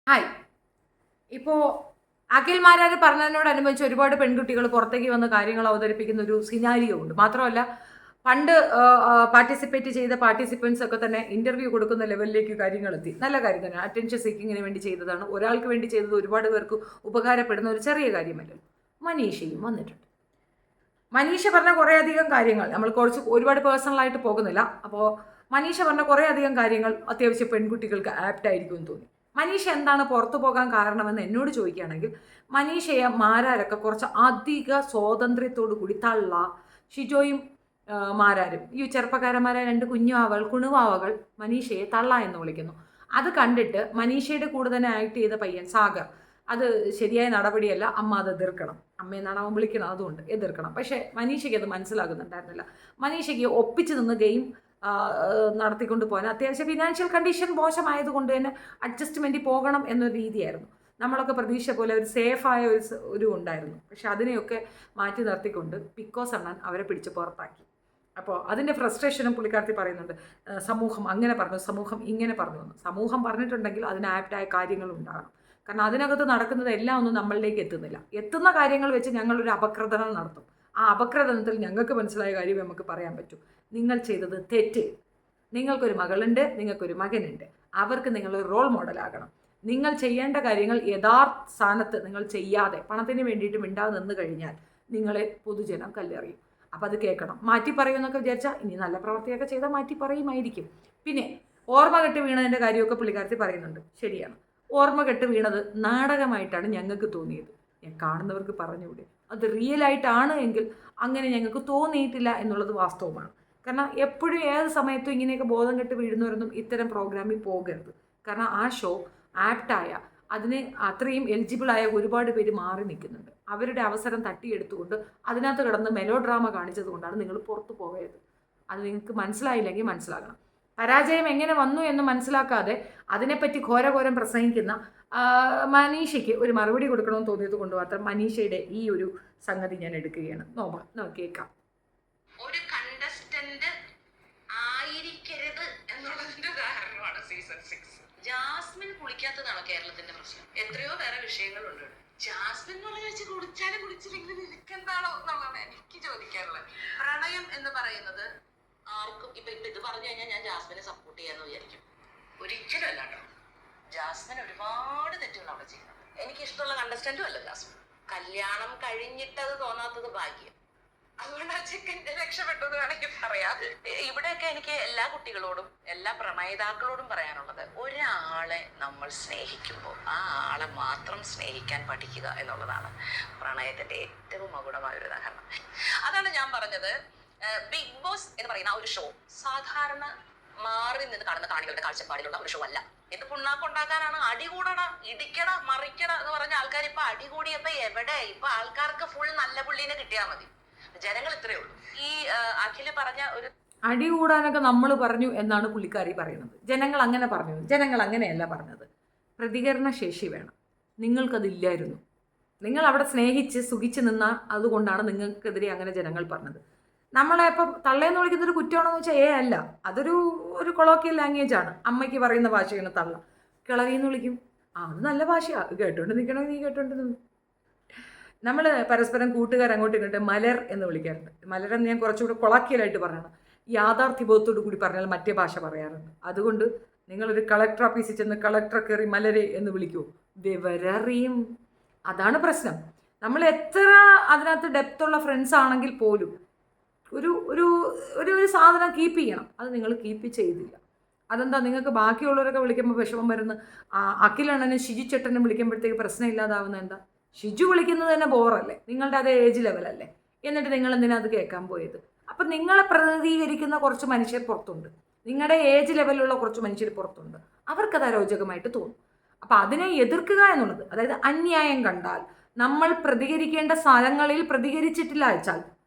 Hi. ഇപ്പോൾ അഖിൽ മാരാർ പറഞ്ഞതിനോടനുബന്ധിച്ച് ഒരുപാട് പെൺകുട്ടികൾ പുറത്തേക്ക് വന്ന് കാര്യങ്ങൾ അവതരിപ്പിക്കുന്ന ഒരു സിനാരിയോ ഉണ്ട്. മാത്രമല്ല പണ്ട് പാർട്ടിസിപ്പേറ്റ് ചെയ്ത പാർട്ടിസിപ്പൻസ് ഒക്കെ തന്നെ ഇൻ്റർവ്യൂ കൊടുക്കുന്ന ലെവലിലേക്ക് കാര്യങ്ങളെത്തി. നല്ല കാര്യം തന്നെ, അറ്റൻഷൻ സീക്കിങ്ങിന് വേണ്ടി ചെയ്തതാണ്. ഒരാൾക്ക് വേണ്ടി ചെയ്തത് ഒരുപാട് പേർക്ക് ഉപകാരപ്പെടുന്ന ഒരു ചെറിയ കാര്യമല്ലല്ലോ. മനീഷയും വന്നിട്ടുണ്ട്. മനീഷ പറഞ്ഞ കുറേയധികം കാര്യങ്ങൾ നമ്മൾ ഒരുപാട് പേഴ്സണലായിട്ട് പോകുന്നില്ല. അപ്പോൾ മനീഷ പറഞ്ഞ കുറേയധികം കാര്യങ്ങൾ അത്യാവശ്യം പെൺകുട്ടികൾക്ക് ആപ്റ്റായിരിക്കും എന്ന് തോന്നി. മനീഷ എന്താണ് പുറത്തു പോകാൻ കാരണമെന്ന് എന്നോട് ചോദിക്കുകയാണെങ്കിൽ, മനീഷയെ മാരാരൊക്കെ കുറച്ച് അധിക സ്വാതന്ത്ര്യത്തോടു കൂടി ഷിജോയും മാരാരും ഈ ചെറുപ്പക്കാരന്മാരെ രണ്ട് കുണുവാവകൾ മനീഷയെ തള്ള എന്ന് വിളിക്കുന്നു. അത് കണ്ടിട്ട് മനീഷയുടെ കൂടെ തന്നെ ആക്ട് ചെയ്ത പയ്യൻ സാഗർ, അത് ശരിയായ നടപടിയല്ല, അമ്മ അത് എതിർക്കണം, അമ്മയെന്നാണ് അവൻ വിളിക്കണം, അതുകൊണ്ട് എതിർക്കണം. പക്ഷേ മനീഷയ്ക്ക് അത് മനസ്സിലാകുന്നുണ്ടായിരുന്നില്ല. മനീഷയ്ക്ക് ഒപ്പിച്ച് നിന്ന് ഗെയിം നടത്തിക്കൊണ്ട് പോകാൻ അത്യാവശ്യം ഫിനാൻഷ്യൽ കണ്ടീഷൻ മോശമായതുകൊണ്ട് തന്നെ അഡ്ജസ്റ്റ്മെൻറ്റിൽ പോകണം എന്നൊരു രീതിയായിരുന്നു. നമ്മളൊക്കെ പ്രതീക്ഷ പോലെ ഒരു സേഫായ ഒരു ഉണ്ടായിരുന്നു. പക്ഷെ അതിനെയൊക്കെ മാറ്റി നിർത്തിക്കൊണ്ട് പിക്കോസ് അണ്ണൻ അവരെ പിടിച്ച് പുറത്താക്കി. അപ്പോൾ അതിൻ്റെ ഫ്രസ്ട്രേഷനും പുള്ളിക്കാരത്തി പറയുന്നുണ്ട്. സമൂഹം അങ്ങനെ പറഞ്ഞു, സമൂഹം ഇങ്ങനെ പറഞ്ഞു എന്ന്. സമൂഹം പറഞ്ഞിട്ടുണ്ടെങ്കിൽ അതിന് ആപ്റ്റായ കാര്യങ്ങൾ ഉണ്ടാകണം. കാരണം അതിനകത്ത് നടക്കുന്നത് എല്ലാം ഒന്നും നമ്മളിലേക്ക് എത്തുന്നില്ല. എത്തുന്ന കാര്യങ്ങൾ വെച്ച് ഞങ്ങളൊരു അപക്രദനം നടത്തും. ആ അപക്രദനത്തിൽ ഞങ്ങൾക്ക് മനസ്സിലായ കാര്യം നമുക്ക് പറയാൻ പറ്റും. നിങ്ങൾ ചെയ്തത് തെറ്റ്. നിങ്ങൾക്കൊരു മകളുണ്ട്, നിങ്ങൾക്കൊരു മകനുണ്ട്. അവർക്ക് നിങ്ങളൊരു റോൾ മോഡലാകണം. നിങ്ങൾ ചെയ്യേണ്ട കാര്യങ്ങൾ യഥാർത്ഥ സ്ഥാനത്ത് നിങ്ങൾ ചെയ്യാതെ പണത്തിന് വേണ്ടിയിട്ട് മിണ്ടാതെ നിന്ന് കഴിഞ്ഞാൽ നിങ്ങളെ പൊതുജനം കല്ലെറിയും. അപ്പോൾ അത് കേൾക്കണം. മാറ്റി പറയുമെന്നൊക്കെ വിചാരിച്ചാൽ ഇനി നല്ല പ്രവൃത്തിയൊക്കെ ചെയ്താൽ മാറ്റി പറയുമായിരിക്കും. പിന്നെ ഓർമ്മ കെട്ട് വീണതിൻ്റെ കാര്യമൊക്കെ പുള്ളിക്കാരത്തി പറയുന്നുണ്ട്. ശരിയാണ്, ഓർമ്മ കെട്ട് വീണത് നാടകമായിട്ടാണ് ഞങ്ങൾക്ക് തോന്നിയത്. ഞാൻ കാണുന്നവർക്ക് പറഞ്ഞുകൂടെ, അത് റിയലായിട്ടാണ് എങ്കിൽ അങ്ങനെ ഞങ്ങൾക്ക് തോന്നിയിട്ടില്ല എന്നുള്ളത് വാസ്തവമാണ്. കാരണം എപ്പോഴും ഏത് സമയത്തും ഇങ്ങനെയൊക്കെ ബോധം കെട്ട് വീഴുന്നവരൊന്നും ഇത്തരം പ്രോഗ്രാമിൽ പോകരുത്. കാരണം ആ ഷോ ആപ്റ്റായ, അതിന് അത്രയും എലിജിബിളായ ഒരുപാട് പേര് മാറി നിൽക്കുന്നുണ്ട്. അവരുടെ അവസരം തട്ടിയെടുത്തുകൊണ്ട് അതിനകത്ത് കിടന്ന് മെലോ ഡ്രാമ കാണിച്ചത് കൊണ്ടാണ് നിങ്ങൾ പുറത്തു പോകരുത്. അത് നിങ്ങൾക്ക് മനസ്സിലായില്ലെങ്കിൽ മനസ്സിലാകണം. പരാജയം എങ്ങനെ വന്നു എന്ന് മനസ്സിലാക്കാതെ അതിനെപ്പറ്റി ഘോരഘോരം പ്രസംഗിക്കുന്ന മനീഷയ്ക്ക് ഒരു മറുപടി കൊടുക്കണമെന്ന് തോന്നിയത് കൊണ്ട് മാത്രം മനീഷയുടെ ഈ ഒരു സംഗതി ഞാൻ എടുക്കുകയാണ്. കേൾക്കാം. ഒരു കണ്ടസ്റ്റന്റ് ആയിരിക്കരുത് എന്നുള്ളതിന്റെ ഉദാഹരണമാണ് സീസൺ 6. ജാസ്മിൻ കുളിക്കാത്തതാണോ കേരളത്തിന്റെ പ്രശ്നം? എത്രയോ വേറെ വിഷയങ്ങളുണ്ട്. ജാസ്മിൻ എന്നുള്ള വെച്ച് കുടിച്ചാലും കുടിച്ചില്ലെങ്കിലും നിനക്കെന്താണോ എന്നുള്ളതാണ് എനിക്ക് ചോദിക്കാനുള്ളത്. പ്രണയം എന്ന് പറയുന്നത് ആർക്കും ഇപ്പൊ ഇത് പറഞ്ഞു കഴിഞ്ഞാൽ ഞാൻ ജാസ്മിനെ സപ്പോർട്ട് ചെയ്യാന്ന് വിചാരിക്കും. ഒരിക്കലും അല്ല കേട്ടോ. ജാസ്മിൻ ഒരുപാട് തെറ്റുകൾ അവിടെ ചെയ്യുന്നത്. എനിക്ക് ഇഷ്ടമുള്ള കണ്ടസ്റ്റന്റും അല്ല ജാസ്മിൻ. കല്യാണം കഴിഞ്ഞിട്ടത് തോന്നാത്തത് ഭാഗ്യം. അതുകൊണ്ട് ആ ചെക്കൻ്റെ രക്ഷപ്പെട്ടത് വേണമെങ്കിൽ പറയാം. ഇവിടെയൊക്കെ എനിക്ക് എല്ലാ കുട്ടികളോടും എല്ലാ പ്രണയിതാക്കളോടും പറയാനുള്ളത്, ഒരാളെ നമ്മൾ സ്നേഹിക്കുമ്പോൾ ആ ആളെ മാത്രം സ്നേഹിക്കാൻ പഠിക്കുക എന്നുള്ളതാണ് പ്രണയത്തിന്റെ ഏറ്റവും മകുടമായ ഒരു ഉദാഹരണം. അതാണ് ഞാൻ പറഞ്ഞത്. ബിഗ് ബോസ് എന്ന് പറയുന്ന ആ ഒരു ഷോ സാധാരണ മാറി നിന്ന് കാണുന്ന കാണികളുടെ കാഴ്ചപ്പാടിലുള്ള ഒരു ഷോ അല്ല. ഇത് പുണ്ണാക്കുണ്ടാക്കാനാണ്. അടികൂടണ, ഇടിക്കണ, മറിക്കണ എന്ന് പറഞ്ഞ ആൾക്കാർ ഇപ്പൊ അടികൂടിയപ്പോ എവിടെ? ഇപ്പൊ ആൾക്കാർക്ക് ഫുൾ നല്ല പുള്ളീനെ കിട്ടിയാൽ മതി. ജനങ്ങൾ ഇത്രയേ ഉള്ളൂ. ഈ അഖില് പറഞ്ഞ ഒരു അടി കൂടാനൊക്കെ നമ്മൾ പറഞ്ഞു എന്നാണ് പുള്ളിക്കാരി പറയുന്നത്. ജനങ്ങൾ അങ്ങനെ പറഞ്ഞു. ജനങ്ങൾ അങ്ങനെയല്ല പറഞ്ഞത്. പ്രതികരണ ശേഷി വേണം. നിങ്ങൾക്കതില്ലായിരുന്നു. നിങ്ങൾ അവിടെ സ്നേഹിച്ച് സുഖിച്ച് നിന്ന അതുകൊണ്ടാണ് നിങ്ങൾക്കെതിരെ അങ്ങനെ ജനങ്ങൾ പറഞ്ഞത്. നമ്മളെ ഇപ്പം തള്ളയെന്ന് വിളിക്കുന്നൊരു കുറ്റമാണെന്ന് വെച്ചാൽ അല്ല. ഒരു കൊളോക്കിയൽ ലാംഗ്വേജാണ്. അമ്മയ്ക്ക് പറയുന്ന ഭാഷയാണ് തള്ള. കിളവിന്ന് വിളിക്കും. അത് നല്ല ഭാഷയാണ്. കേട്ടോണ്ട് നിൽക്കണമെങ്കിൽ നീ കേട്ടോണ്ട് നിന്നു. നമ്മൾ പരസ്പരം കൂട്ടുകാർ അങ്ങോട്ടും ഇങ്ങോട്ടും മലർ എന്ന് വിളിക്കാറുണ്ട്. മലരെന്ന് ഞാൻ കുറച്ചുകൂടി കൊളാക്കിയലായിട്ട് പറയണം. യാഥാർത്ഥ്യബോധത്തോടു കൂടി പറഞ്ഞാൽ മറ്റേ ഭാഷ പറയാറുണ്ട്. അതുകൊണ്ട് നിങ്ങളൊരു കളക്ടർ ഓഫീസിൽ ചെന്ന് കളക്ടറെ കയറി മലരെ എന്ന് വിളിക്കുമോ? വിവരറിയും. അതാണ് പ്രശ്നം. നമ്മൾ എത്ര അതിനകത്ത് ഡെപ്തുള്ള ഫ്രണ്ട്സ് ആണെങ്കിൽ പോലും ഒരു ഒരു ഒരു സാധനം കീപ്പ് ചെയ്യണം. അത് നിങ്ങൾ കീപ്പ് ചെയ്തില്ല. അതെന്താ? നിങ്ങൾക്ക് ബാക്കിയുള്ളവരൊക്കെ വിളിക്കുമ്പോൾ വിഷമം വരുന്ന അഖിലണ്ണനും ഷിജു ചേട്ടനും വിളിക്കുമ്പോഴത്തേക്ക് പ്രശ്നം ഇല്ലാതാവുന്നത് എന്താ? ഷിജു വിളിക്കുന്നത് തന്നെ ബോറല്ലേ? നിങ്ങളുടെ അതേ ഏജ് ലെവലല്ലേ? എന്നിട്ട് നിങ്ങൾ എന്തിനാ അത് കേൾക്കാൻ പോയത്? അപ്പം നിങ്ങളെ പ്രതിനിധീകരിക്കുന്ന കുറച്ച് മനുഷ്യർ പുറത്തുണ്ട്. നിങ്ങളുടെ ഏജ് ലെവലിലുള്ള കുറച്ച് മനുഷ്യർ പുറത്തുണ്ട്. അവർക്കത് അരോചകമായിട്ട് തോന്നും. അപ്പം അതിനെ എതിർക്കുക എന്നുള്ളത്, അതായത് അന്യായം കണ്ടാൽ നമ്മൾ പ്രതികരിക്കേണ്ട സ്ഥലങ്ങളിൽ പ്രതികരിച്ചിട്ടില്ല വെച്ചാൽ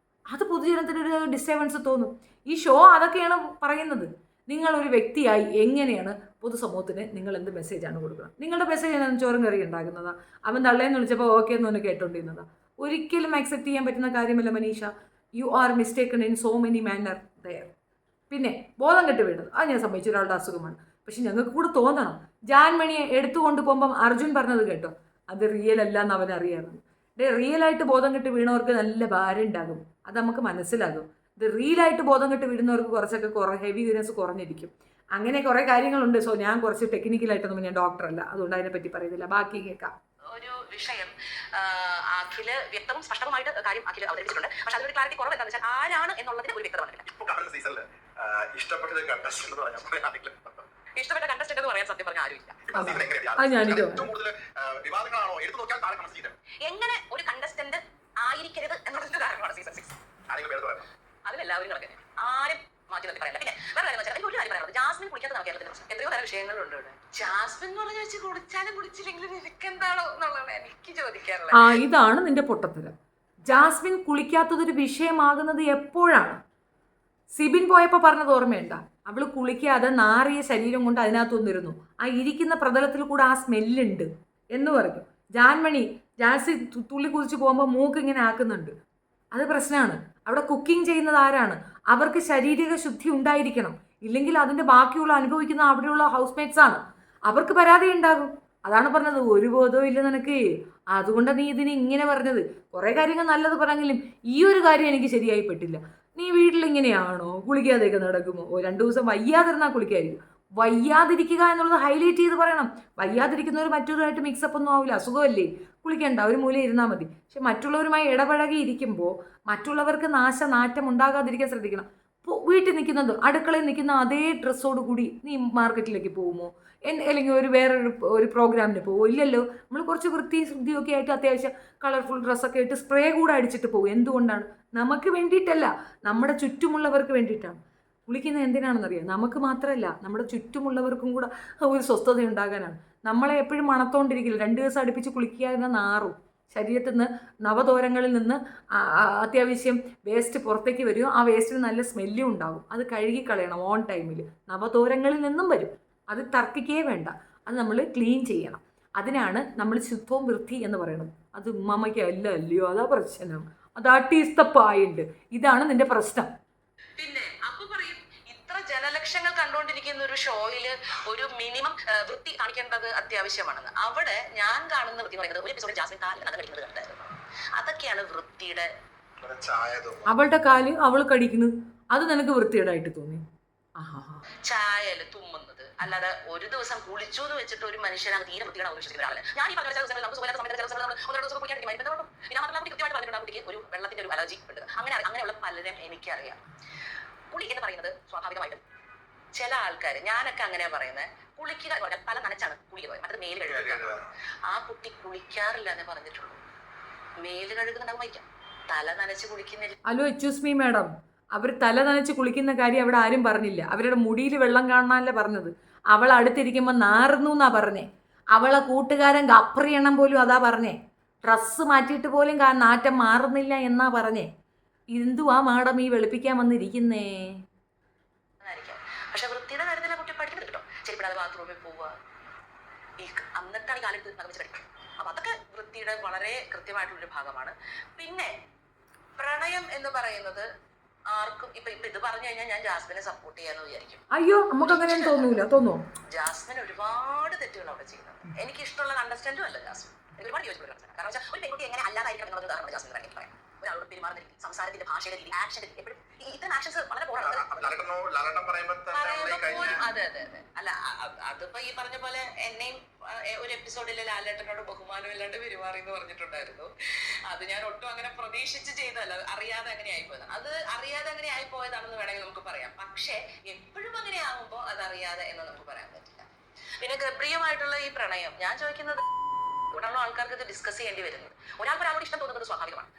അത് പൊതുജനത്തിനൊരു ഡിസ്റ്റർബൻസ് തോന്നും. ഈ ഷോ അതൊക്കെയാണ് പറയുന്നത്. നിങ്ങളൊരു വ്യക്തിയായി എങ്ങനെയാണ് പൊതുസമൂഹത്തിന് നിങ്ങൾ എന്ത് മെസ്സേജാണ് കൊടുക്കുന്നത്? നിങ്ങളുടെ മെസ്സേജ് ആണ് ചോറും കറി ഉണ്ടാകുന്നതാ? അവൻ തള്ളേന്ന് വിളിച്ചപ്പോൾ ഓക്കെ എന്ന് പറഞ്ഞ് കേട്ടോണ്ടിരുന്നതാ? ഒരിക്കലും അക്സെപ്റ്റ് ചെയ്യാൻ പറ്റുന്ന കാര്യമല്ല Maneesha. You are mistaken in so many manner there. പിന്നെ ബോധം കെട്ട് വീണത് അത് ഞാൻ സമ്മതിച്ചു, ഒരാളുടെ അസുഖമാണ്. പക്ഷെ ഞങ്ങൾക്ക് കൂടെ തോന്നണം. ജാൻമണിയെ എടുത്തുകൊണ്ട് പോകുമ്പം അർജുൻ പറഞ്ഞത് കേട്ടോ, അത് റിയൽ അല്ല എന്ന് അവനറിയാറുണ്ട്. റിയലായിട്ട് ബോധം കെട്ട് വീണവർക്ക് നല്ല ഭാരം ഉണ്ടാകും, അത് നമുക്ക് മനസ്സിലാകും. ഇത് റിയലായിട്ട് ബോധം കെട്ട് വീഴുന്നവർക്ക് കുറച്ചൊക്കെ ഹെവിനെസ് കുറഞ്ഞിരിക്കും. അങ്ങനെ കുറേ കാര്യങ്ങളുണ്ട്. സോ ഞാൻ കുറച്ച് ടെക്നിക്കലായിട്ടൊന്നും ഞാൻ ഡോക്ടറല്ല, അതുകൊണ്ട് അതിനെപ്പറ്റി പറയുന്നില്ല. ബാക്കി കേൾക്കാം. ഒരു വിഷയം അഖില് വ്യക്തവും സ്പഷ്ടവുമായിട്ട് കാര്യം അഖില് അവതരിപ്പിച്ചിട്ടുണ്ട്. പക്ഷെ അതിനൊരു ക്ലാരിറ്റി കുറവ് എന്താണെന്ന് വെച്ചാൽ ആരാണ് എന്നുള്ളതിന് ഒരു വ്യക്തത വന്നിട്ടില്ല. ഇഷ്ടപ്പെട്ട കണ്ടസ്റ്റന്റ് എന്ന് പറയാൻ സത്യം പറഞ്ഞാൽ ആരുമില്ല. എങ്ങനെ ഒരു കണ്ടസ്റ്റന്റ് ആയിരിക്കരുത് എന്നുള്ളതിന്റെ കാരണമാണ് സീസൺ 6. അതിലെല്ലാവരും കിടക്കുന്നത് ആരും മാറ്റി നിർത്തി പറയല്ല. പിന്നെ വേറെ കാര്യം വെച്ചാൽ ഒരു കാര്യം പറയാനുള്ളത്, ജാസ്മിൻ കുളിക്കാത്ത നമുക്ക് കേരളത്തിൽ എത്രയോ തരം വിഷയങ്ങളുണ്ട് ഇവിടെ. ജാസ്മിൻ എന്ന് പറഞ്ഞാൽ വെച്ച് കുടിച്ചാലും കുടിച്ചില്ലെങ്കിലും നിനക്ക് എന്താണോ എന്നുള്ളതാണ് എനിക്ക് ചോദിക്കാറുള്ളത്. ഇതാണ് നിന്റെ പൊട്ടത്തരം. ജാസ്മിൻ കുളിക്കാത്തതൊരു വിഷയമാകുന്നത് എപ്പോഴാണ്? സിബിൻ പോയപ്പോൾ പറഞ്ഞത് ഓർമ്മയുണ്ട? അവൾ കുളിക്കാതെ നാറിയ ശരീരം കൊണ്ട് അതിനകത്ത് വന്നിരുന്നു, ആ ഇരിക്കുന്ന പ്രതലത്തിൽ കൂടെ ആ സ്മെല്ലുണ്ട് എന്ന് പറഞ്ഞു. ജാസി തുള്ളി കുതിച്ച് പോകുമ്പോൾ മൂക്ക് ഇങ്ങനെ ആക്കുന്നുണ്ട്, അത് പ്രശ്നമാണ്. അവിടെ കുക്കിംഗ് ചെയ്യുന്നത് ആരാണ്? അവർക്ക് ശാരീരിക ശുദ്ധി ഉണ്ടായിരിക്കണം, ഇല്ലെങ്കിൽ അതിൻ്റെ ബാക്കിയുള്ള അനുഭവിക്കുന്ന അവിടെയുള്ള ഹൗസ് മേറ്റ്സ് ആണ്. അവർക്ക് പരാതി ഉണ്ടാകും. അതാണ് പറഞ്ഞത്, ഒരു ബോധവും ഇല്ല നിനക്ക്, അതുകൊണ്ട് നീ ഇതിന് ഇങ്ങനെ പറഞ്ഞത്. കുറേ കാര്യങ്ങൾ നല്ലത് പറഞ്ഞെങ്കിലും ഈ ഒരു കാര്യം എനിക്ക് ശരിയായി പെട്ടില്ല. നീ വീട്ടിലിങ്ങനെയാണോ? കുളിക്കാതെയൊക്കെ നടക്കുമോ? 2 ദിവസം വയ്യാതിരുന്നാൽ കുളിക്കായിരിക്കും. വയ്യാതിരിക്കുക എന്നുള്ളത് ഹൈലൈറ്റ് ചെയ്ത് പറയണം. വയ്യാതിരിക്കുന്നവർ മറ്റൊരുമായിട്ട് മിക്സപ്പ് ഒന്നും ആവില്ല, അസുഖമല്ലേ, കുളിക്കണ്ട, ഒരു മൂലം ഇരുന്നാൽ മതി. പക്ഷെ മറ്റുള്ളവരുമായി ഇടപഴകി ഇരിക്കുമ്പോൾ മറ്റുള്ളവർക്ക് നാശനാറ്റം ഉണ്ടാകാതിരിക്കാൻ ശ്രദ്ധിക്കണം. ഇപ്പോൾ വീട്ടിൽ നിൽക്കുന്നത്, അടുക്കളയിൽ നിൽക്കുന്ന അതേ ഡ്രസ്സോട് കൂടി നീ മാർക്കറ്റിലേക്ക് പോകുമോ? അല്ലെങ്കിൽ വേറൊരു പ്രോഗ്രാമിന് പോകുമോ? ഇല്ലല്ലോ. നമ്മൾ കുറച്ച് വൃത്തിയും ശുദ്ധിയൊക്കെ ആയിട്ട് അത്യാവശ്യം കളർഫുൾ ഡ്രസ്സൊക്കെ ആയിട്ട് സ്പ്രേ കൂടെ അടിച്ചിട്ട് പോകും. എന്തുകൊണ്ടാണ്? നമുക്ക് വേണ്ടിയിട്ടല്ല, നമ്മുടെ ചുറ്റുമുള്ളവർക്ക് വേണ്ടിയിട്ടാണ്. കുളിക്കുന്നത് എന്തിനാണെന്നറിയാം? നമുക്ക് മാത്രമല്ല, നമ്മുടെ ചുറ്റുമുള്ളവർക്കും കൂടെ ഒരു സ്വസ്ഥത ഉണ്ടാകാനാണ്. നമ്മളെ എപ്പോഴും മണത്തോണ്ടിരിക്കില്ല. 2 ദിവസം അടുപ്പിച്ച് കുളിക്കുക എന്ന നാറും ശരീരത്തിൽ നിന്ന്, നവതോരങ്ങളിൽ നിന്ന് അത്യാവശ്യം വേസ്റ്റ് പുറത്തേക്ക് വരും. ആ വേസ്റ്റിന് നല്ല സ്മെല്ലും ഉണ്ടാകും. അത് കഴുകി കളയണം ഓൺ ടൈമിൽ. നവതോരങ്ങളിൽ നിന്നും വരും, അത് തർക്കിക്കേ വേണ്ട, അത് നമ്മൾ ക്ലീൻ ചെയ്യണം. അതിനാണ് നമ്മൾ ശുദ്ധവും വൃത്തി എന്ന് പറയുന്നത്. അത് ഉമ്മയ്ക്ക് അല്ലയോ, അതാ പ്രശ്നം. That is the point. ഇതാണ് നിന്റെ പ്രശ്നം. പിന്നെ അപ്പൊ പറയും, ഇത്ര ജനലക്ഷങ്ങൾ കണ്ടുകൊണ്ടിരിക്കുന്ന ഒരു ഷോയില് ഒരു മിനിമം വൃത്തി കാണിക്കേണ്ടത് അത്യാവശ്യമാണെന്ന്. അവിടെ ഞാൻ കാണുന്ന വൃത്തി പറയുന്നത്, ഒരു എപ്പിസോഡിൽ ജാസ്മിൻ കാലിൽ നഖം കടിക്കുന്നത് കണ്ടായിരുന്നു. അതൊക്കെയാണ് വൃത്തിയുടെ. അവളുടെ കാല് അവൾ കടിക്കുന്നു, അത് നിനക്ക് വൃത്തിയുടായിട്ട് തോന്നി? ചായല് തുമ്മുന്നത് അല്ലാതെ ഒരു ദിവസം കുളിച്ചു എന്ന് വെച്ചിട്ട് ഒരു മനുഷ്യനാണ് തീരെ വൃത്തിയാണ് വിശ്വസിക്കുന്ന ആള്. ഞാൻ ഈ പറഞ്ഞ ദിവസങ്ങളിൽ നമുക്ക് സുഖമില്ലാത്ത സമയത്ത് ചില ദിവസങ്ങൾ നമ്മൾ 1 ദിവസം കുളിക്കാണ്ടിരിക്കും. പിന്നെ മാത്രമല്ല കുട്ടി കൃത്യമായിട്ട് പറഞ്ഞിട്ടുണ്ട്, ആ കുട്ടിക്ക് ഒരു വെള്ളത്തിന്റെ ഒരു അലർജി ഉണ്ട്. അങ്ങനെയുള്ള പലരും എനിക്കറിയാം. കുളി എന്ന് പറയുന്നത് സ്വാഭാവികമായിട്ടും ചില ആൾക്കാർ, ഞാനൊക്കെ അങ്ങനെയാ പറയുന്നത്, കുളിക്കുക എന്ന് പറഞ്ഞാൽ തല നനച്ചാണ് കുളി എന്ന് പറയുന്നത്, മറ്റത് മേല് കഴുകുക. ആ കുട്ടി കുളിക്കാറില്ല എന്നേ പറഞ്ഞിട്ടുള്ളൂ. മേല് കഴുകുന്നുണ്ടാവുമായിരിക്കാം, തല നനച്ച് കുളിക്കുന്നില്ല. ഹലോ, എക്സ്ക്യൂസ് മീ മാഡം, അവർ തല നനച്ച് കുളിക്കുന്ന കാര്യം അവിടെ ആരും പറഞ്ഞില്ല. അവരുടെ മുടിയിൽ വെള്ളം കാണാനല്ലേ പറഞ്ഞത്. അവൾ അടുത്തിരിക്കുമ്പോൾ നാറുന്നു എന്നാ പറഞ്ഞേ. അവളെ കൂട്ടുകാരൻ കപ്പറിയണം പോലും അതാ പറഞ്ഞേ. ഡ്രസ്സ് മാറ്റിയിട്ട് പോലും നാറ്റം മാറുന്നില്ല എന്നാ പറഞ്ഞേ. എന്തുവാ മാഡം ഈ വെളുപ്പിക്കാൻ വന്നിരിക്കുന്നേ? പക്ഷെ വൃത്തിയുടെ കാര്യത്തിൽ കുട്ടി പഠിക്കുന്നത് കേട്ടോ. ചെരിപ്പിടാതെ ബാത്റൂമിൽ പോവുക, ഈ അന്നത്താണ് ഈ കാലത്ത് നഗമിച്ച് പഠിക്കും. അപ്പൊ അതൊക്കെ വൃത്തിയുടെ വളരെ കൃത്യമായിട്ടുള്ളൊരു ഭാഗമാണ്. പിന്നെ പ്രണയം എന്ന് പറയുന്നത് ആർക്കും ഇപ്പൊ ഇത് പറഞ്ഞു കഴിഞ്ഞാൽ ഞാൻ ജാസ്മിനെ സപ്പോർട്ട് ചെയ്യാന്ന് വിചാരിക്കും. അയ്യോ, നമുക്ക് അങ്ങനെ തോന്നുമോ? ജാസ്മിൻ ഒരുപാട് തെറ്റുകൾ അവിടെ ചെയ്യുന്നത്. എനിക്ക് ഇഷ്ടമുള്ള കണ്ടസ്റ്റന്റും അല്ല ജാസ്മിൻ. ഒരുപാട് യോജിപ്പുള്ള കണ്ടസ്റ്റന്റ്. കാരണം വെച്ചാൽ ഒരു പെൺകുട്ടി എങ്ങനെ അല്ലാതായിരിക്കണം എന്നുള്ളത് ഉദാഹരണം ജാസ്മിൻ വേണമെങ്കിൽ പറയാം. ഒരാളോട് പെരുമാറുന്ന രീതി, സംസാരത്തിന്റെ ഭാഷയുടെ രീതി, ആക്ഷൻ, എപ്പോഴും ഇത്തരം ആക്ഷൻസ് വളരെ പോരാണ്. അതെ അതെ അതെ. അല്ല, അതിപ്പോ ഈ പറഞ്ഞ പോലെ എന്നെയും ഒരു എപ്പിസോഡിൽ ലാലേട്ടനോട് ബഹുമാനം ഇല്ലാണ്ട് പെരുമാറി എന്ന് പറഞ്ഞിട്ടുണ്ടായിരുന്നു. അത് ഞാൻ ഒട്ടും അങ്ങനെ പ്രതീക്ഷിച്ച് ചെയ്തല്ല, അറിയാതെ അങ്ങനെ ആയിപ്പോയതാണ്. അത് അറിയാതെ അങ്ങനെ ആയിപ്പോയതാണെന്ന് വേണമെങ്കിൽ നമുക്ക് പറയാം. പക്ഷെ എപ്പോഴും അങ്ങനെ ആകുമ്പോൾ അത് അറിയാതെ എന്ന് നമുക്ക് പറയാൻ പറ്റില്ല. പിന്നെ ഗബ്രിയുമായിട്ടുള്ള ഈ പ്രണയം, ഞാൻ ചോദിക്കുന്നത്, ഇവിടെയുള്ള ആൾക്കാർക്ക് ഇത് ഡിസ്കസ് ചെയ്യേണ്ടി വരുന്നത്. ഒരാളോട് ഇഷ്ടം തോന്നുന്നത് സ്വാഭാവികമാണ്.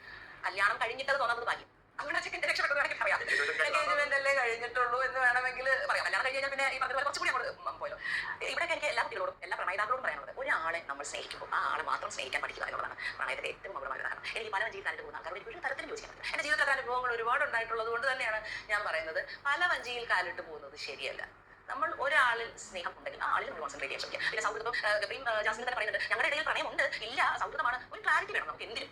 കല്യാണം കഴിഞ്ഞിട്ടത് തോന്നുന്നത് ഭാഗ്യം. അങ്ങനെ ചെക്കൻ്റെ രക്ഷപ്പെട്ടു വേണമെങ്കിൽ പറയാം. എൻഗേജ്മെന്റ് അല്ലേ കഴിഞ്ഞിട്ടുള്ളൂ എന്ന് വേണമെങ്കിൽ പറയാം. കല്യാണം കഴിഞ്ഞാൽ പിന്നെ ഈ പറഞ്ഞ പോലെ കുറച്ചുകൂടി അങ്ങോട്ട് പോയല്ലോ. ഇവിടെയൊക്കെ എനിക്ക് എല്ലാ കുട്ടികളോടും എല്ലാ പ്രണയിതാക്കളോടും പറയാനുള്ളത്, ഒരാളെ നമ്മൾ സ്നേഹിക്കുമ്പോൾ ആ ആളെ മാത്രം സ്നേഹിക്കാൻ പഠിക്കുക എന്നുള്ളതാണ് പ്രണയത്തിന്റെ ഏറ്റവും അപകടമായ കാരണം. എനിക്ക് പല വഞ്ചിയിൽ പോകുന്ന ആൾക്കാരോട് ഒരു തരത്തിലും യോജിക്കാൻ പറ്റില്ല. എന്റെ ജീവിതത്തിലെ അനുഭവങ്ങൾ ഒരുപാട് ഉണ്ടായിട്ടുള്ളത് കൊണ്ട് തന്നെയാണ് ഞാൻ പറയുന്നത്, പല വഞ്ചിയിൽ കാലിട്ട് പോകുന്നത് ശരിയല്ല. നമ്മൾ ഒരാളിൽ സ്നേഹം ഉണ്ടെങ്കിൽ ആ ആളിൽ നമ്മൾ കോൺസെൻട്രേറ്റ് ചെയ്യാൻ ശ്രമിക്കുക. പിന്നെ സൗഹൃദം, ജാസ്മിൻ തന്നെ പറയുന്നത്, ഞങ്ങളുടെ ഇടയിൽ പ്രണയം ഉണ്ട്, ഇല്ല, സൗഹൃദമാണ്. ഒരു ക്ലാരിറ്റി വേണം നമുക്ക് എന്തിനും.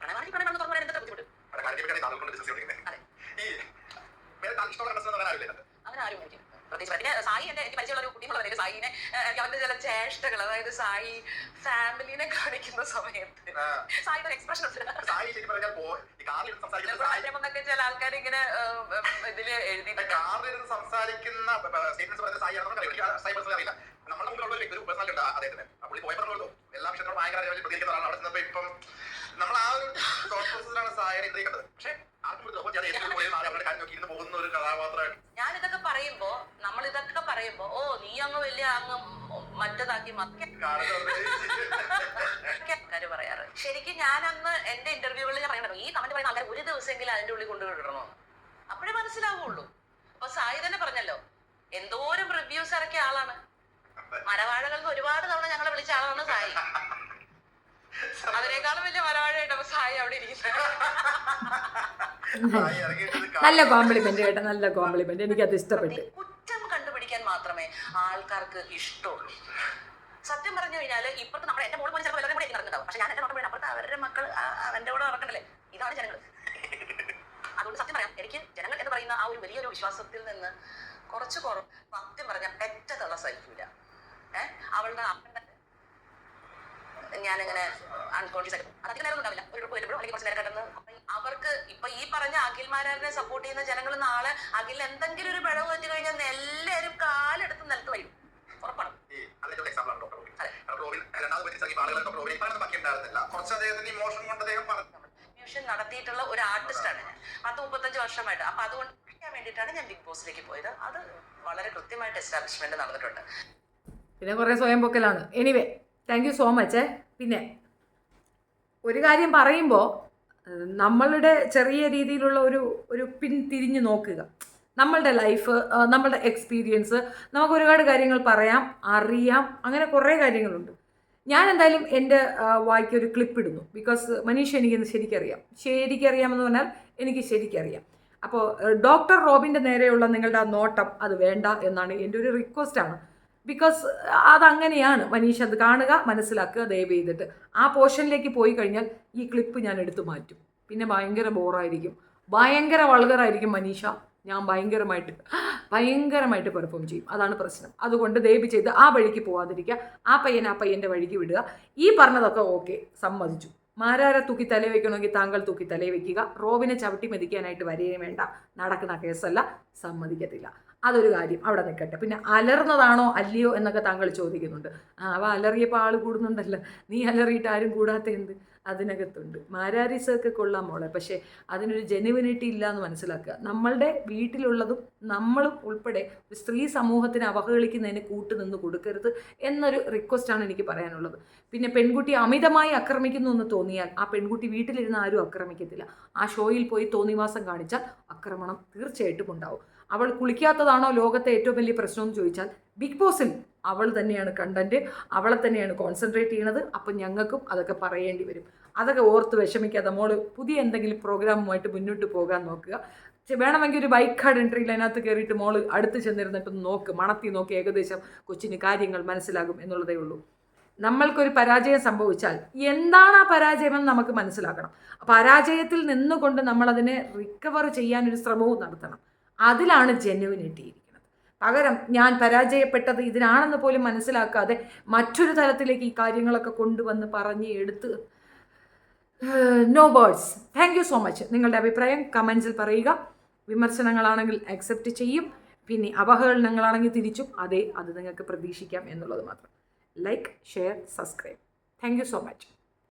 പ്രണയമാണെങ്കിൽ പ്രണയമാണെന്ന് തുറന്നു പറയാൻ എന്താ ബുദ്ധിമുട്ട്? അങ്ങനെ ആരും വിളിക്കും. പ്രത്യേകിച്ച് പിന്നെ സായി എനിക്ക് പരിചയമുള്ള ഒരു കുട്ടിയുള്ള പറയുന്നത് സായിനെ എനിക്ക് അവന്റെ ചില ചേഷ്ടകൾ, അതായത് സായി ഫാമിലിനെ കാണിക്കുന്ന സമയത്ത് സായിയുടെ എക്സ്പ്രഷൻ എന്നൊക്കെ ചില ആൾക്കാർ ഇങ്ങനെ ഇതില് എഴുതിയിട്ട് സംസാരിക്കുന്ന നമ്മുടെ മുമ്പിലുള്ള ഒരു പേഴ്സണാലിറ്റി ഉണ്ട് അദ്ദേഹത്തിന്. പുള്ളി പോയപ്പോഴുള്ളൂ എല്ലാ വിഷയത്തോടും ഭയങ്കര പ്രതികരിക്കുന്ന ആളാണ്. അവിടെ ചെന്നപ്പോ ഇപ്പം നമ്മൾ ആ ഒരു തോട്ട് പ്രോസസ്സിലാണ് സായിനെ ഇരിക്കുന്നത്. പക്ഷെ പോകുന്ന ഒരു കഥാപാത്രമായിട്ട് ഞാനിതൊക്കെ പറയുമ്പോ നമ്മളിതൊക്കെ പറയുമ്പോ ഓ നീ അങ്ങ് വലിയ അങ്ങ് മറ്റേതാക്കി ആൾക്കാര് പറയാറ്. ശരിക്കും ഞാനന്ന് എന്റെ ഇന്റർവ്യൂകളിൽ ഞാൻ പറയണോ ഈ കമന്റ് പറയുന്ന ആൾക്കാർ ഒരു ദിവസമെങ്കിലും അതിന്റെ ഉള്ളിൽ കൊണ്ടുവിടണോ, അപ്പോഴേ മനസ്സിലാവുള്ളൂ. അപ്പൊ സായി തന്നെ പറഞ്ഞല്ലോ എന്തോരം റിവ്യൂസ് ഇറക്കിയ ആളാണ്. മരവാഴകൾക്ക് ഒരുപാട് തവണ ഞങ്ങളെ വിളിച്ച ആളാണ് സായി. അതിനേക്കാളും വലിയ മരവാഴയായിട്ട് അപ്പൊ സായി അവിടെ ഇരിക്കുന്നത്. നല്ല കോംപ്ലിമെന്റ് കേട്ടോ, നല്ല കോംപ്ലിമെന്റ്, എനിക്കത് ഇഷ്ടപ്പെട്ടു. കുറ്റം കണ്ടുപിടിക്കാൻ മാത്രമേ ആൾക്കാർക്ക് ഇഷ്ടമുള്ളൂ. സത്യം പറഞ്ഞു കഴിഞ്ഞാല് ഇപ്പഴത്തെ നമ്മുടെ എന്റെ മോള് പോലും ചിലപ്പോൾ എല്ലാവരും കൂടെ നടക്കുന്നുണ്ടാവും. പക്ഷെ ഞാൻ എന്റെ നോട്ടം വേണം, അപ്പോഴത്തെ അവരുടെ മക്കൾ അവന്റെ കൂടെ നടക്കണ്ടല്ലേ. ഇതാണ് ജനങ്ങൾ. അതുകൊണ്ട് സത്യം പറയാം, എനിക്ക് ജനങ്ങൾ എന്ന് പറയുന്ന ആ ഒരു വലിയൊരു വിശ്വാസത്തിൽ നിന്ന് കുറച്ച് സത്യം പറഞ്ഞാൽ പെറ്റതുള്ള സഹിക്കൂല. അവളുടെ അപ്പൻ്റെ ഞാനിങ്ങനെ അൺകോൺഷ്യസ് ആയിട്ട് അധികം നേരം ഉണ്ടാവില്ല, ഒരു വരുമ്പോഴും അല്ലെങ്കിൽ കുറച്ച് നേരം കിടന്ന് അവർക്ക് ഇപ്പൊ ഈ പറഞ്ഞ അഖിൽമാരെ സപ്പോർട്ട് ചെയ്യുന്ന ജനങ്ങൾ നാളെ അഖിൽ എന്തെങ്കിലും ഒരു പിഴവ് പറ്റി കഴിഞ്ഞാൽ എല്ലാവരും കാലെടുത്ത് നിലത്ത് വരും, ഉറപ്പാണ്. ട്യൂഷൻ നടത്തിയിട്ടുള്ള ഒരു ആർട്ടിസ്റ്റാണ് ഞാൻ 10-35 വർഷമായിട്ട്. അപ്പൊ അതുകൊണ്ട് വേണ്ടിയിട്ടാണ് ഞാൻ ബിഗ് ബോസിലേക്ക് പോയത്. അത് വളരെ കൃത്യമായിട്ട് എസ്റ്റാബ്ലിഷ്മെന്റ് നടന്നിട്ടുണ്ട്. പിന്നെ കുറേ സ്വയം പൊക്കലാണ്. Anyway thank you so much. പിന്നെ ഒരു കാര്യം പറയുമ്പോൾ നമ്മളുടെ ചെറിയ രീതിയിലുള്ള ഒരു പിന്തിരിഞ്ഞ് നോക്കുക. നമ്മളുടെ ലൈഫ്, നമ്മളുടെ എക്സ്പീരിയൻസ്, നമുക്ക് ഒരുപാട് കാര്യങ്ങൾ പറയാം, അറിയാം, അങ്ങനെ കുറേ കാര്യങ്ങളുണ്ട്. ഞാൻ എന്തായാലും എൻ്റെ വായിക്കൊരു ക്ലിപ്പ് ഇടുന്നു. ബിക്കോസ് മനീഷ എനിക്കിന്ന് ശരിക്കറിയാമെന്ന് പറഞ്ഞാൽ എനിക്ക് ശരിക്കറിയാം. അപ്പോൾ ഡോക്ടർ റോബിൻ്റെ നേരെയുള്ള നിങ്ങളുടെ ആ നോട്ടം അത് വേണ്ട എന്നാണ് എൻ്റെ ഒരു റിക്വസ്റ്റാണ്. ബിക്കോസ് അതങ്ങനെയാണ്. മനീഷ അത് കാണുക, മനസ്സിലാക്കുക, ദയവ് ചെയ്തിട്ട്. ആ പോർഷനിലേക്ക് പോയി കഴിഞ്ഞാൽ ഈ ക്ലിപ്പ് ഞാൻ എടുത്തു മാറ്റും. പിന്നെ ഭയങ്കര ബോറായിരിക്കും, ഭയങ്കര വൾഗറായിരിക്കും മനീഷ. ഞാൻ ഭയങ്കരമായിട്ട് പെർഫോം ചെയ്യും. അതാണ് പ്രശ്നം. അതുകൊണ്ട് ദയവ് ചെയ്ത് ആ വഴിക്ക് പോവാതിരിക്കുക. ആ പയ്യൻ്റെ വഴിക്ക് വിടുക. ഈ പറഞ്ഞതൊക്കെ ഓക്കെ, സമ്മതിച്ചു. മാരാരെ തൂക്കി തല വയ്ക്കണമെങ്കിൽ താങ്കൾ തൂക്കി തല വയ്ക്കുക. റോബിനെ ചവിട്ടി മെതിക്കാനായിട്ട് വരികയും വേണ്ട. നടക്കുന്ന കേസല്ല, സമ്മതിക്കത്തില്ല. അതൊരു കാര്യം അവിടെ നിൽക്കട്ടെ. പിന്നെ അലർന്നതാണോ അല്ലയോ എന്നൊക്കെ താങ്കൾ ചോദിക്കുന്നുണ്ട്. അവ അലറിയപ്പോൾ ആൾ കൂടുന്നുണ്ടല്ലോ. നീ അലറിയിട്ട് ആരും കൂടാത്ത എന്ത് അതിനകത്തുണ്ട്. മാരാരിസൊക്കെ കൊള്ളാം മോളെ, പക്ഷേ അതിനൊരു ജെനുവിനിറ്റി ഇല്ല എന്ന് മനസ്സിലാക്കുക. നമ്മളുടെ വീട്ടിലുള്ളതും നമ്മളും ഉൾപ്പെടെ ഒരു സ്ത്രീ സമൂഹത്തിനെ അവഹേളിക്കുന്നതിന് കൂട്ടുനിന്ന് കൊടുക്കരുത് എന്നൊരു റിക്വസ്റ്റാണ് എനിക്ക് പറയാനുള്ളത്. പിന്നെ പെൺകുട്ടി അമിതമായി ആക്രമിക്കുന്നു എന്ന് തോന്നിയാൽ ആ പെൺകുട്ടി വീട്ടിലിരുന്ന് ആരും ആക്രമിക്കത്തില്ല. ആ ഷോയിൽ പോയി തോന്നിവാസം കാണിച്ചാൽ ആക്രമണം തീർച്ചയായിട്ടും ഉണ്ടാവും. അവൾ കുളിക്കാത്തതാണോ ലോകത്തെ ഏറ്റവും വലിയ പ്രശ്നമെന്ന് ചോദിച്ചാൽ ബിഗ് ബോസിൽ അവൾ തന്നെയാണ് കണ്ടന്റ്, അവളെ തന്നെയാണ് കോൺസെൻട്രേറ്റ് ചെയ്യണത്. അപ്പം ഞങ്ങൾക്കും അതൊക്കെ പറയേണ്ടി വരും. അതൊക്കെ ഓർത്ത് വിഷമിക്കാതെ മോള് പുതിയ എന്തെങ്കിലും പ്രോഗ്രാമുമായിട്ട് മുന്നോട്ട് പോകാൻ നോക്കുക. വേണമെങ്കിൽ ഒരു ബൈക്ക് കാർഡ് എൻട്രിയിൽ അതിനകത്ത് കയറിയിട്ട് മോള് അടുത്ത് ചെന്നിരുന്നിട്ടൊന്ന് മണത്തി നോക്കി ഏകദേശം കൊച്ചിന് കാര്യങ്ങൾ മനസ്സിലാകും എന്നുള്ളതേ ഉള്ളൂ. നമ്മൾക്കൊരു പരാജയം സംഭവിച്ചാൽ എന്താണ് ആ പരാജയമെന്ന് നമുക്ക് മനസ്സിലാക്കണം. പരാജയത്തിൽ നിന്നുകൊണ്ട് നമ്മളതിനെ റിക്കവർ ചെയ്യാനൊരു ശ്രമവും നടത്തണം. അതിലാണ് ജെന്യുവിനിറ്റി ഇരിക്കുന്നത്. പകരം ഞാൻ പരാജയപ്പെട്ടത് ഇതിനാണെന്ന് പോലും മനസ്സിലാക്കാതെ മറ്റൊരു തലത്തിലേക്ക് ഈ കാര്യങ്ങളൊക്കെ കൊണ്ടുവന്ന് പറഞ്ഞ് എടുത്ത് no words. Thank you so much. നിങ്ങളുടെ അഭിപ്രായം കമൻസിൽ പറയുക. വിമർശനങ്ങളാണെങ്കിൽ അക്സെപ്റ്റ് ചെയ്യും. പിന്നെ അവഹേളനങ്ങളാണെങ്കിൽ തിരിച്ചും അത് നിങ്ങൾക്ക് പ്രതീക്ഷിക്കാം എന്നുള്ളത് മാത്രം. Like, share, subscribe. Thank you so much.